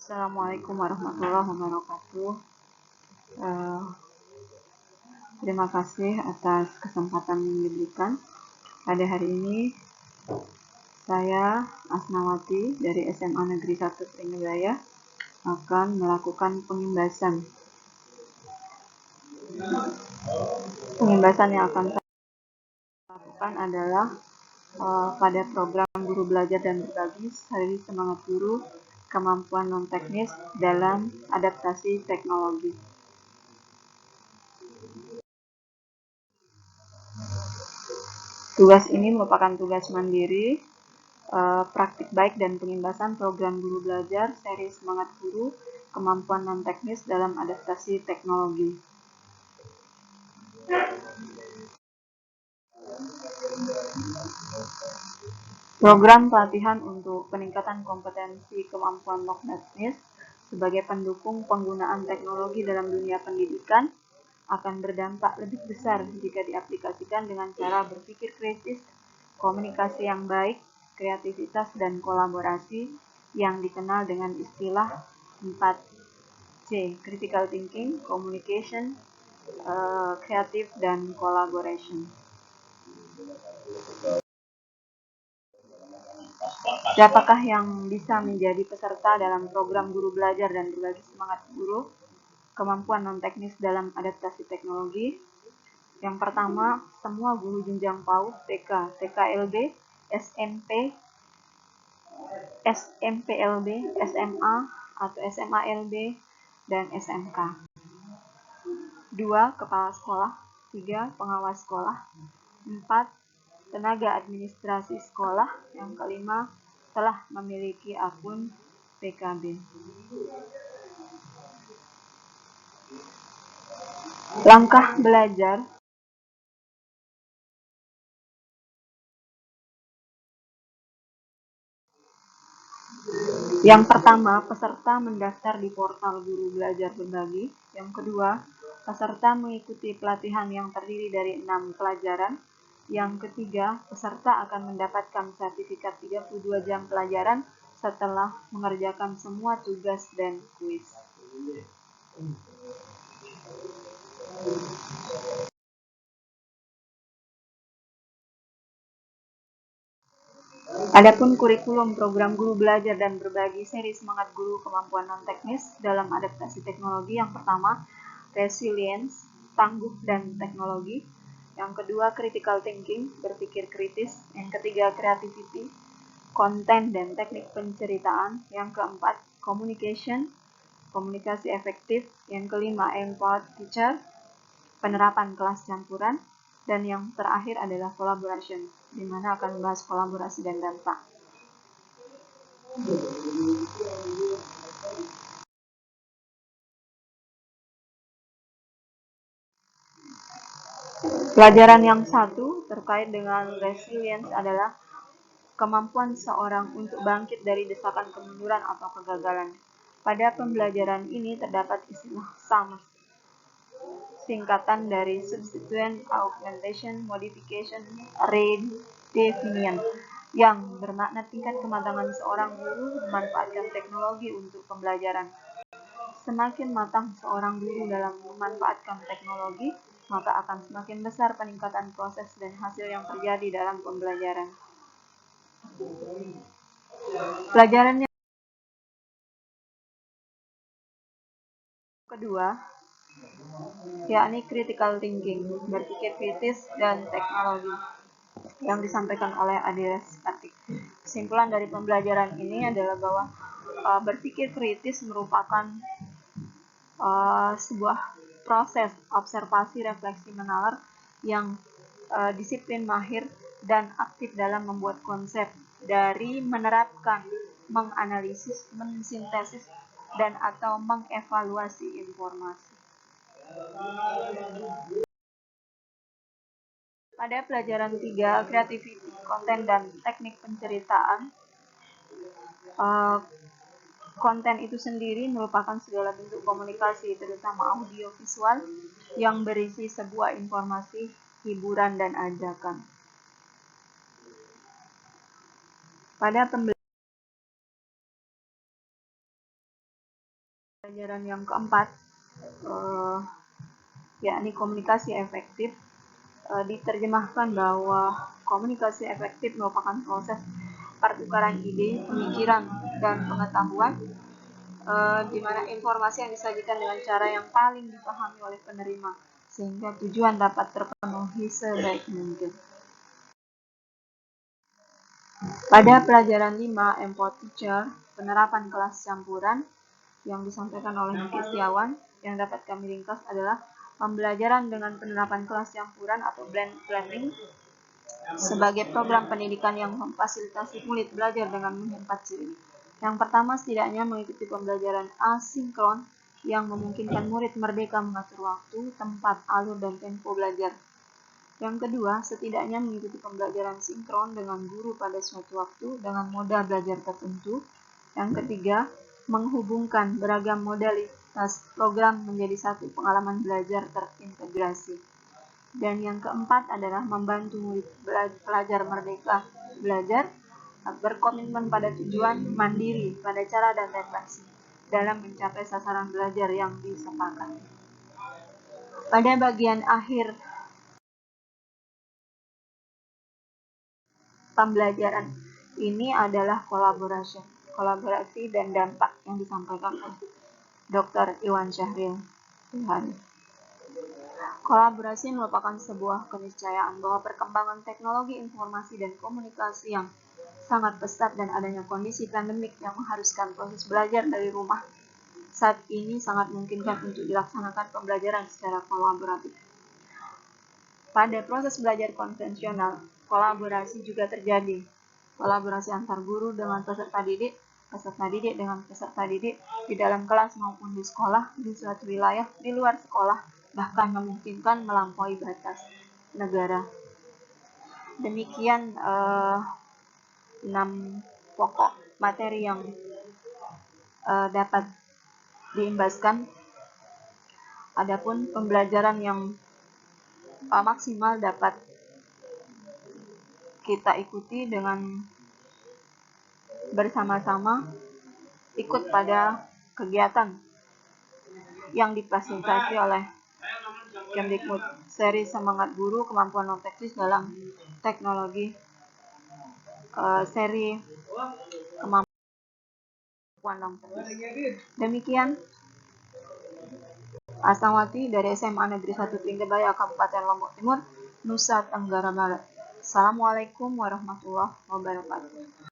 Assalamualaikum warahmatullahi wabarakatuh. Terima kasih atas kesempatan yang diberikan. Pada hari ini, saya Asnawati dari SMA Negeri 1 Sringajaya akan melakukan pengimbasan. Pengimbasan yang akan saya lakukan adalah pada program Guru Belajar dan Berbagi Hari Semangat Guru, Kemampuan Non-Teknis dalam Adaptasi Teknologi. Tugas ini merupakan tugas mandiri, praktik baik dan pengimbasan program Guru Belajar seri Semangat Guru, Kemampuan Non-Teknis dalam Adaptasi Teknologi. Program pelatihan untuk peningkatan kompetensi kemampuan non-teknis sebagai pendukung penggunaan teknologi dalam dunia pendidikan akan berdampak lebih besar jika diaplikasikan dengan cara berpikir kritis, komunikasi yang baik, kreativitas, dan kolaborasi yang dikenal dengan istilah 4C, Critical Thinking, Communication, Creative, dan Collaboration. Siapakah yang bisa menjadi peserta dalam program Guru Belajar dan Berbagi Semangat Guru, Kemampuan Non-Teknis dalam Adaptasi Teknologi? Yang pertama, semua guru jenjang PAUD, TK, TKLB, SMP, SMPLB, SMA atau SMALB, dan SMK. 2. Kepala sekolah. 3. Pengawas sekolah. 4. Tenaga administrasi sekolah. Yang kelima, telah memiliki akun PKB. Langkah belajar. Yang pertama, peserta mendaftar di portal Guru Belajar Berbagi. Yang kedua, peserta mengikuti pelatihan yang terdiri dari 6 pelajaran. Yang ketiga, peserta akan mendapatkan sertifikat 32 jam pelajaran setelah mengerjakan semua tugas dan kuis. Adapun kurikulum program Guru Belajar dan Berbagi seri Semangat Guru Kemampuan Non-Teknis dalam Adaptasi Teknologi. Yang pertama, Resilience, Tangguh dan Teknologi. Yang kedua, Critical Thinking, Berpikir Kritis. Yang ketiga, Creativity, Konten dan Teknik Penceritaan. Yang keempat, Communication, Komunikasi Efektif. Yang kelima, Empowered Teacher, Penerapan kelas campuran. Dan yang terakhir adalah Collaboration, di mana akan membahas kolaborasi dan dampak. Pelajaran yang satu terkait dengan resilience adalah kemampuan seorang untuk bangkit dari desakan kemunduran atau kegagalan. Pada pembelajaran ini terdapat istilah SAMS, singkatan dari Substitution, Augmentation, Modification, Redefinition, yang bermakna tingkat kematangan seorang guru memanfaatkan teknologi untuk pembelajaran. Semakin matang seorang guru dalam memanfaatkan teknologi, maka akan semakin besar peningkatan proses dan hasil yang terjadi dalam pembelajaran. Pelajaran yang kedua, yakni critical thinking, berpikir kritis dan teknologi, yang disampaikan oleh Adiles Kartik. Kesimpulan dari pembelajaran ini adalah bahwa berpikir kritis merupakan sebuah proses observasi, refleksi, menalar yang disiplin, mahir, dan aktif dalam membuat konsep dari menerapkan, menganalisis, mensintesis, dan atau mengevaluasi informasi. Pada pelajaran 3, Creativity, Konten, dan Teknik Penceritaan, konten itu sendiri merupakan segala bentuk komunikasi, terutama audiovisual, yang berisi sebuah informasi, hiburan, dan ajakan. Pada Pelajaran yang keempat, yakni komunikasi efektif, diterjemahkan bahwa komunikasi efektif merupakan proses pertukaran ide, pemikiran, dan pengetahuan di mana informasi yang disajikan dengan cara yang paling dipahami oleh penerima sehingga tujuan dapat terpenuhi sebaik mungkin. Pada pelajaran 5 Employed Teacher, penerapan kelas campuran yang disampaikan oleh Niki Setiawan, yang dapat kami ringkas adalah pembelajaran dengan penerapan kelas campuran atau blended learning sebagai program pendidikan yang memfasilitasi murid belajar dengan menghemat ciri. Yang pertama, setidaknya mengikuti pembelajaran asinkron yang memungkinkan murid merdeka mengatur waktu, tempat, alur, dan tempo belajar. Yang kedua, setidaknya mengikuti pembelajaran sinkron dengan guru pada suatu waktu dengan modal belajar tertentu. Yang ketiga, menghubungkan beragam modalitas program menjadi satu pengalaman belajar terintegrasi. Dan yang keempat adalah membantu murid pelajar merdeka belajar berkomitmen pada tujuan, mandiri pada cara dan refleksi dalam mencapai sasaran belajar yang disepakati. Pada bagian akhir pembelajaran ini adalah kolaborasi dan dampak yang disampaikan oleh Dr. Iwan Syahril. Kolaborasi merupakan sebuah keniscayaan bahwa perkembangan teknologi informasi dan komunikasi yang sangat pesat dan adanya kondisi pandemik yang mengharuskan proses belajar dari rumah saat ini sangat memungkinkan untuk dilaksanakan pembelajaran secara kolaboratif. Pada proses belajar konvensional, kolaborasi juga terjadi. Kolaborasi antar guru dengan peserta didik dengan peserta didik di dalam kelas maupun di sekolah, di suatu wilayah, di luar sekolah, bahkan memungkinkan melampaui batas negara. Demikian 6 pokok materi yang dapat diimbaskan. Adapun pembelajaran yang maksimal dapat kita ikuti dengan bersama-sama ikut pada kegiatan yang difasilitasi oleh Kemdikbud, seri Semangat Guru Kemampuan Non Teknis dalam Teknologi, seri Kemampuan Non Teknis. Demikian Asnawati dari SMA Negeri 1 Tinggebaya, Kabupaten Lombok Timur, Nusa Tenggara Barat. Assalamualaikum warahmatullahi wabarakatuh.